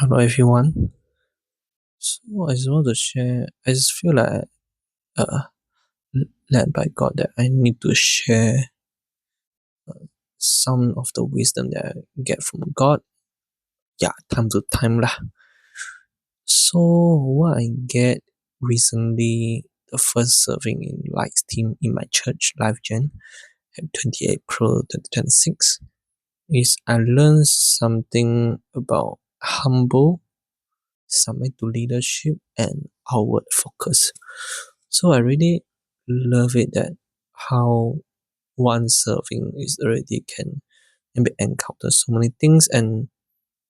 Hello everyone. So I just want to share. I just feel like uh led by God that I need to share some of the wisdom that I get from God. Yeah, time to time lah. So what I get recently, the first serving in Lights team in my church Life Gen at 20 April 2026 is I learned something about humble, submit to leadership, and outward focus. So I really love it that how one serving is already can maybe encounter so many things, and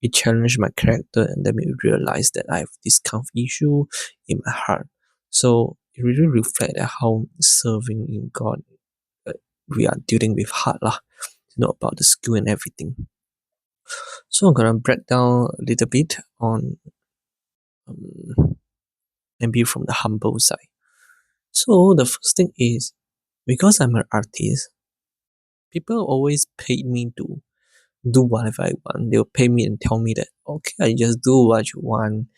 it challenged my character and let me realize that I have this kind of issue in my heart. So it really reflects how serving in God, uh, we are dealing with heart lah, about the skill and everything. So I'm gonna break down a little bit on um, maybe from the humble side. So the first thing is, because I'm an artist, people always pay me to do whatever I want. They'll pay me and tell me that, okay, I just do what you want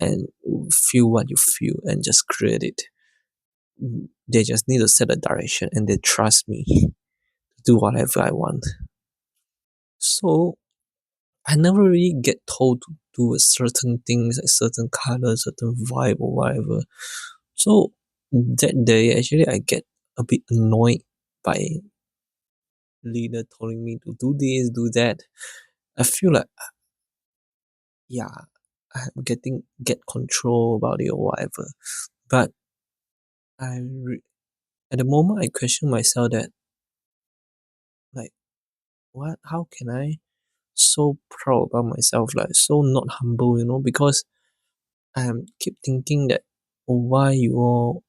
and feel what you feel and just create it. They just need to set a direction and they trust me to do whatever I want. So I never really get told to do a certain things, a certain color, certain vibe or whatever. So that day actually I get a bit annoyed by leader telling me to do this, do that. I feel like, yeah, I'm get control about it or whatever. But at the moment I question myself that, like, what? How can I so proud about myself, like so not humble, because I keep thinking that, why you all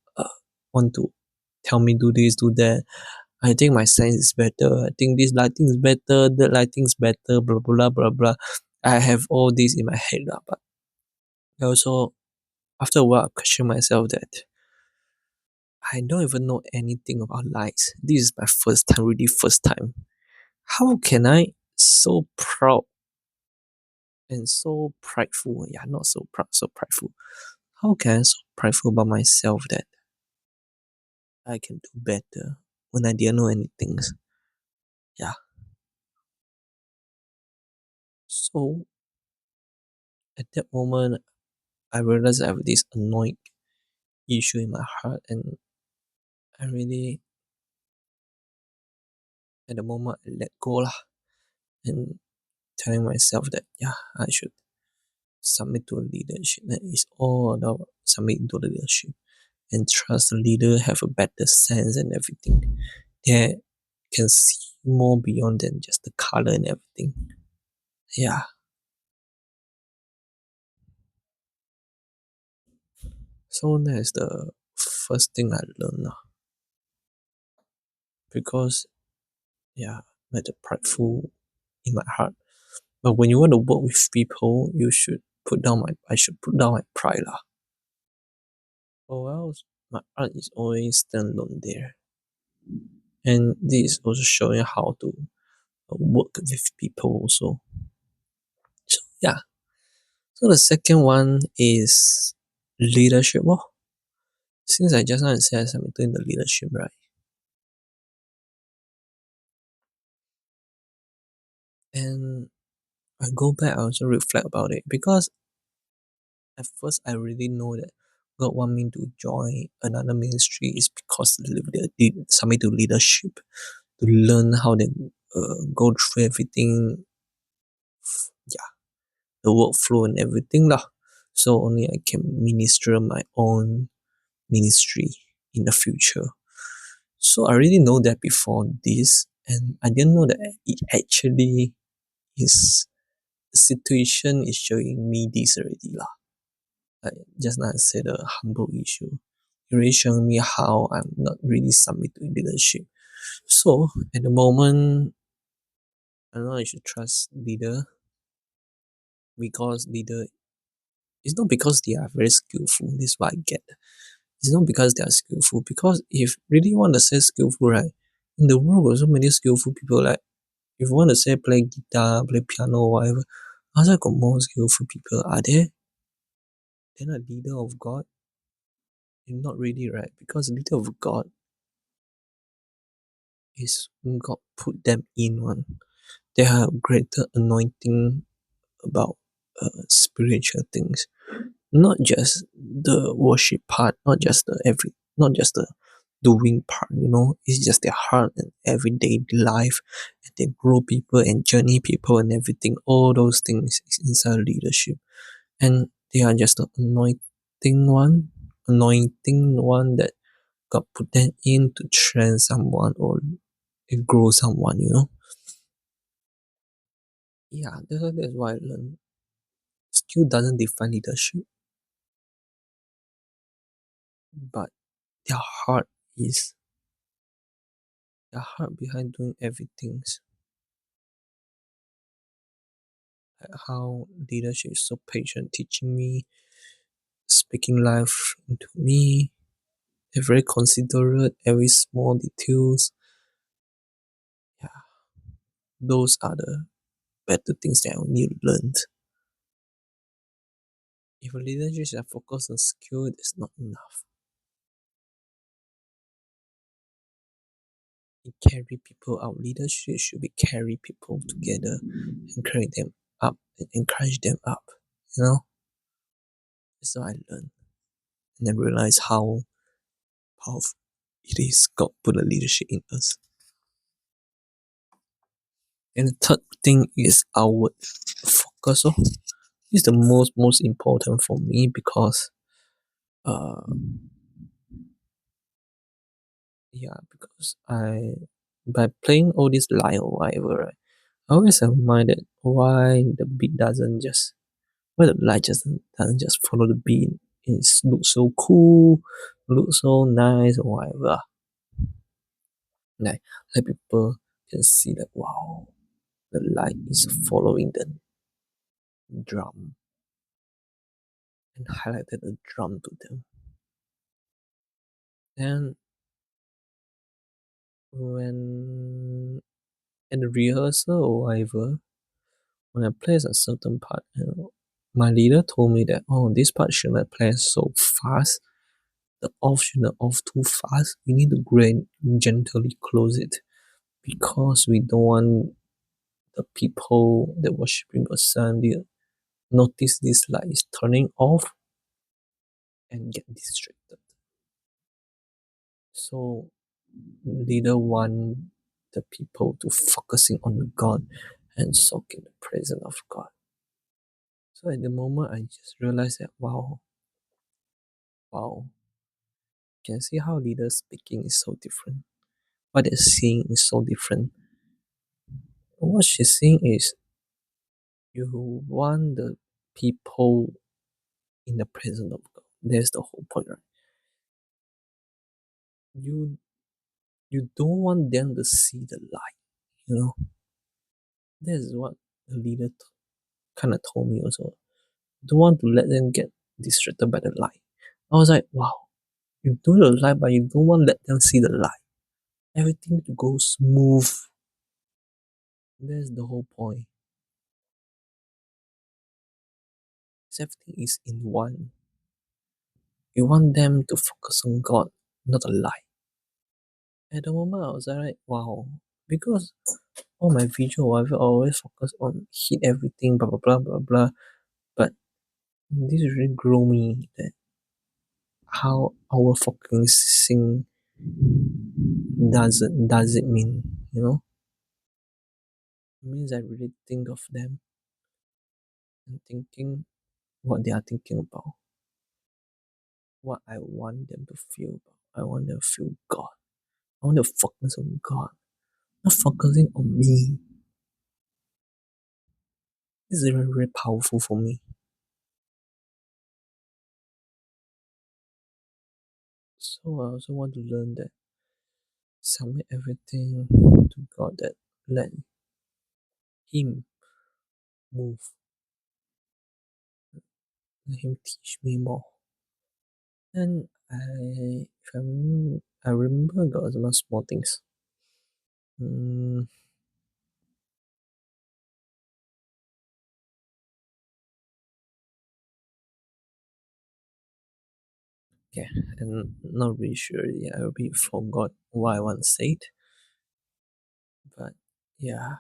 want to tell me do this, do that. I think my sense is better. I think this lighting is better, that lighting is better, blah blah blah blah. I have all this in my head, but I also, after a while, I question myself that I don't even know anything about lights. This is my first time, really first time. How can I so proud and so prideful? Yeah, not so proud, so prideful. How can I so prideful about myself that I can do better when I didn't know anything? Yeah. So at that moment, I realized I have this annoying issue in my heart, and I really, at the moment, I let go lah, and telling myself that, yeah, I should submit to a leadership. That is all about submitting to leadership and trust the leader have a better sense and everything. They can see more beyond than just the color and everything. Yeah. So that's the first thing I learned lah. Because, yeah, like the prideful in my heart. But when you want to work with people, you should I should put down my pride lah. Or else my art is always stand alone there. And this is also showing how to work with people also. So yeah. So the second one is leadership. Well, since I just now said I'm doing the leadership, right? And I go back, I also reflect about it, because at first I really know that God want me to join another ministry is because submit to leadership, to learn how they go through everything, yeah, the workflow and everything lah. So only I can minister my own ministry in the future. So I already know that before this, and I didn't know that it actually is situation is showing me this already lah. Like just now I said, the humble issue. It really showing me how I'm not really submit to leadership. So at the moment, I know I should trust leader, because leader, it's not because they are very skillful. This is what I get. It's not because they are skillful. Because if really want to say skillful, right, in the world there's so many skillful people. Like if you want to say play guitar, play piano, whatever, outside got more skillful people. Are there? They're not leader of God? Not really, right? Because leader of God is God put them in one. They have greater anointing about spiritual things, not just the worship part, not just the doing part. It's just their heart and everyday life, and they grow people and journey people and everything. All those things is inside leadership, and they are just the anointing one that God put them in to train someone or grow someone. Yeah, that's why I learned. Skill doesn't define leadership, but their heart is their heart behind doing everything. Like how leadership is so patient, teaching me, speaking life into me. They're very considerate, every small details. Yeah, those are the better things that I need to learn. If a leadership is focused on skill, that's not enough. It carry people out. Leadership should be carry people together and carry them up and encourage them up. You know, that's what I learned. And then realize how powerful it is. God put a leadership in us. And the third thing is outward focus. So this is the most important for me because uh because I by playing all this lie or whatever, right, I always have in mind that why the beat doesn't just why the light just doesn't just follow the beat. It looks so cool, looks so nice or whatever. Like people can see that wow, the light is following the drum and highlighted the drum to them. Then when at the rehearsal or whatever, when I play a certain part, my leader told me that this part should not play so fast. The off should not off too fast. We need to gently close it because we don't want the people that worshiping God suddenly notice this light is turning off and get distracted. So leader want the people to focusing on God and soak in the presence of God. So at the moment I just realized that wow, you can see how leaders speaking is so different. What they're seeing is so different. What she's saying is you want the people in the presence of God. That's the whole point, right? You you don't want them to see the light, you know. That's what the leader kind of told me also. Don't want to let them get distracted by the light. I was like, wow, you do the light, but you don't want to let them see the light. Everything to go smooth. That's the whole point. Everything is in one. You want them to focus on God, not a lie. At the moment, I was like, wow, because all my video, I've always focus on hit everything, blah blah blah blah blah. But this really grow me that how our focusing does it mean, you know? It means I really think of them and thinking what they are thinking about, what I want them to feel about. I want them to feel God. I want to focus on God, not focusing on me. This is very, very powerful for me. So I also want to learn that submit everything to God, that let Him move, let Him teach me more. And I remember there was some small things. Mm, Okay, I'm not really sure. Yeah, I really forgot what I want to say it, but yeah.